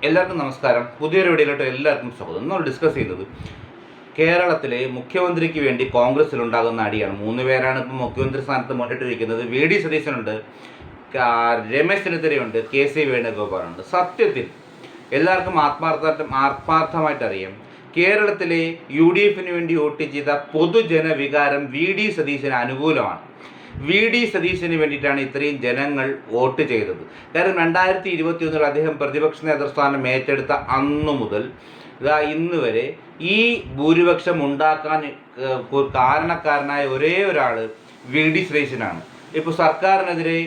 എല്ലാവർക്കും നമസ്കാരം. പുതിയൊരു വീഡിയോയിലോട്ട് എല്ലാവർക്കും സ്വാഗതം. നമ്മൾ ഡിസ്കസ് ചെയ്യുന്നത് കേരളത്തിലെ മുഖ്യമന്ത്രിക്ക് വേണ്ടി കോൺഗ്രസിലുണ്ടാകുന്ന അടിയാണ്. 3 പേരാണ് ഇപ്പോൾ മുഖ്യമന്ത്രി സ്ഥാനത്ത് മുന്നിട്ടിരിക്കുന്നത്. വി.ഡി. സതീശനുണ്ട്, രമേശ് ചെന്നിത്തലയുണ്ട്, കെ.സി. വേണുഗോപാലുണ്ട്. സത്യത്തിൽ എല്ലാവർക്കും ആത്മാർത്ഥമായിട്ട് അറിയാം, കേരളത്തിലെ UDFന് വേണ്ടി വോട്ട് ചെയ്ത പൊതുജനവികാരം വി.ഡി. സതീശന് അനുകൂലമാണ്. വി.ഡി. സതീശന് വേണ്ടിയിട്ടാണ് ഇത്രയും ജനങ്ങൾ വോട്ട് ചെയ്തത്. കാരണം 2021 അദ്ദേഹം പ്രതിപക്ഷ നേതൃസ്ഥാനം ഏറ്റെടുത്ത അന്നു മുതൽ ഇന്ന് വരെ ഈ ഭൂരിപക്ഷം ഉണ്ടാക്കാൻ കാരണക്കാരനായ ഒരേ ഒരാൾ വി.ഡി. സതീശനാണ്. ഇപ്പോൾ സർക്കാരിനെതിരെ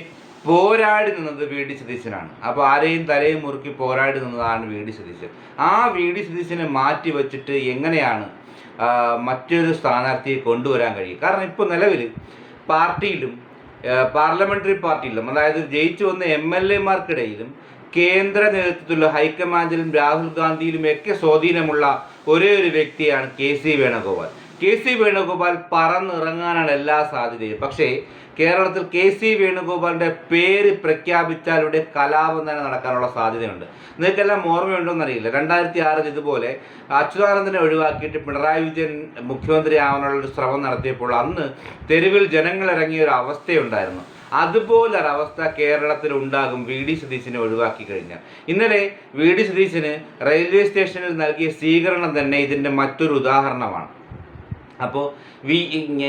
പോരാടി നിന്നത് വി.ഡി. സതീശനാണ്. അപ്പോൾ ആരെയും തലയും മുറുക്കി പോരാടി നിന്നതാണ് വി.ഡി. സതീശൻ. ആ വി.ഡി. സതീശനെ മാറ്റി വച്ചിട്ട് എങ്ങനെയാണ് മറ്റൊരു സ്ഥാനാർത്ഥിയെ കൊണ്ടുവരാൻ കഴിയും? കാരണം ഇപ്പോൾ നിലവിൽ പാർട്ടിയിലും പാർലമെൻ്ററി പാർട്ടിയിലും, അതായത് ജയിച്ചു വന്ന MLA-മാർക്കിടയിലും കേന്ദ്ര നേതൃത്വത്തിലുള്ള ഹൈക്കമാൻഡിലും രാഹുൽ ഗാന്ധിയിലുമൊക്കെ സ്വാധീനമുള്ള ഒരേ ഒരു വ്യക്തിയാണ് കെ.സി. വേണുഗോപാൽ. കെ.സി. വേണുഗോപാൽ പറന്നിറങ്ങാനാണ് എല്ലാ സാധ്യതയും. പക്ഷേ കേരളത്തിൽ കെ.സി. വേണുഗോപാലിൻ്റെ പേര് പ്രഖ്യാപിച്ചാൽ ഇവിടെ കലാപം തന്നെ നടക്കാനുള്ള സാധ്യതയുണ്ട്. നിങ്ങൾക്കെല്ലാം ഓർമ്മയുണ്ടോയെന്നറിയില്ല, 2006 ഇതുപോലെ അച്യുതാനന്ദനെ ഒഴിവാക്കിയിട്ട് പിണറായി വിജയൻ മുഖ്യമന്ത്രി ആവാനുള്ളൊരു ശ്രമം നടത്തിയപ്പോൾ അന്ന് തെരുവിൽ ജനങ്ങളിറങ്ങിയ ഒരു അവസ്ഥയുണ്ടായിരുന്നു. അതുപോലൊരവസ്ഥ കേരളത്തിൽ ഉണ്ടാകും വി.ഡി. സതീശനെ ഒഴിവാക്കി കഴിഞ്ഞാൽ. ഇന്നലെ വി.ഡി. സതീശന് റെയിൽവേ സ്റ്റേഷനിൽ നൽകിയ സ്വീകരണം തന്നെ ഇതിൻ്റെ മറ്റൊരു ഉദാഹരണമാണ്. അപ്പോൾ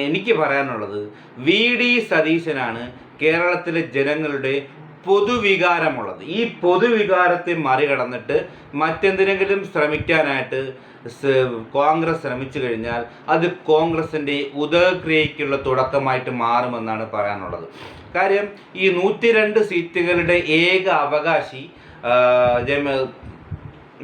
എനിക്ക് പറയാനുള്ളത്, വി.ഡി. സതീശനാണ് കേരളത്തിലെ ജനങ്ങളുടെ പൊതുവികാരമുള്ളത്. ഈ പൊതുവികാരത്തെ മറികടന്നിട്ട് മറ്റെന്തിനെങ്കിലും ശ്രമിക്കാനായിട്ട് കോൺഗ്രസ് ശ്രമിച്ചു കഴിഞ്ഞാൽ അത് കോൺഗ്രസിൻ്റെ ഉദയക്രിയയ്ക്കുള്ള തുടക്കമായിട്ട് മാറുമെന്നാണ് പറയാനുള്ളത്. കാര്യം ഈ 102 സീറ്റുകളുടെ ഏക അവകാശി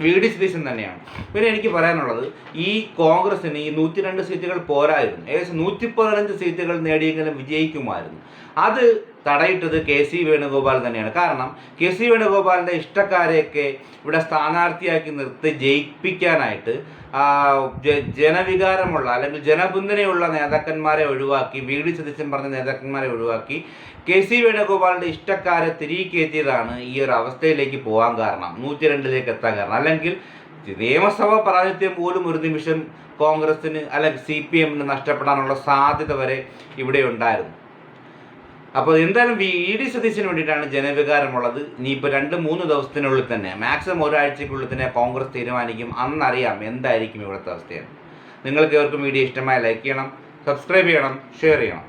വി.ഡി. സതീശൻ തന്നെയാണ്. പിന്നെ എനിക്ക് പറയാനുള്ളത്, ഈ കോൺഗ്രസിന് ഈ 102 സീറ്റുകൾ പോരായിരുന്നു. ഏകദേശം 115 സീറ്റുകൾ നേടിയെങ്കിലും വിജയിക്കുമായിരുന്നു. അത് തടയിട്ടത് കെ.സി. വേണുഗോപാൽ തന്നെയാണ്. കാരണം കെ.സി. വേണുഗോപാലിൻ്റെ ഇഷ്ടക്കാരെയൊക്കെ ഇവിടെ സ്ഥാനാർത്ഥിയാക്കി നിർത്തി ജയിപ്പിക്കാനായിട്ട് ജനവികാരമുള്ള അല്ലെങ്കിൽ ജനപിന്തുണയുള്ള നേതാക്കന്മാരെ ഒഴിവാക്കി, വി.ഡി. സതീശൻ പറഞ്ഞ നേതാക്കന്മാരെ ഒഴിവാക്കി കെ.സി. വേണുഗോപാലിൻ്റെ ഇഷ്ടക്കാരെ തിരികെ കയറ്റിയതാണ് ഈ ഒരു അവസ്ഥയിലേക്ക് പോകാൻ കാരണം, 102ലേക്ക് എത്താൻ കാരണം. അല്ലെങ്കിൽ നിയമസഭാ പ്രാതിനിധ്യം പോലും ഒരു നിമിഷം കോൺഗ്രസ്സിന് അല്ലെങ്കിൽ CPM-ന് നഷ്ടപ്പെടാനുള്ള സാധ്യത വരെ ഇവിടെ ഉണ്ടായിരുന്നു. അപ്പോൾ എന്തായാലും വി.ഡി. സതീശന് വേണ്ടിയിട്ടാണ് ജനവികാരമുള്ളത്. ഇനിയിപ്പോൾ 2-3 ദിവസത്തിനുള്ളിൽ തന്നെ, മാക്സിമം ഒരാഴ്ചയ്ക്കുള്ളിൽ തന്നെ കോൺഗ്രസ് തീരുമാനിക്കും. അന്നറിയാം എന്തായിരിക്കും ഇവിടുത്തെ അവസ്ഥയാണ്. നിങ്ങൾക്ക് ഏവർക്കും വീഡിയോ ഇഷ്ടമായി ലൈക്ക് ചെയ്യണം, സബ്സ്ക്രൈബ് ചെയ്യണം, ഷെയർ ചെയ്യണം.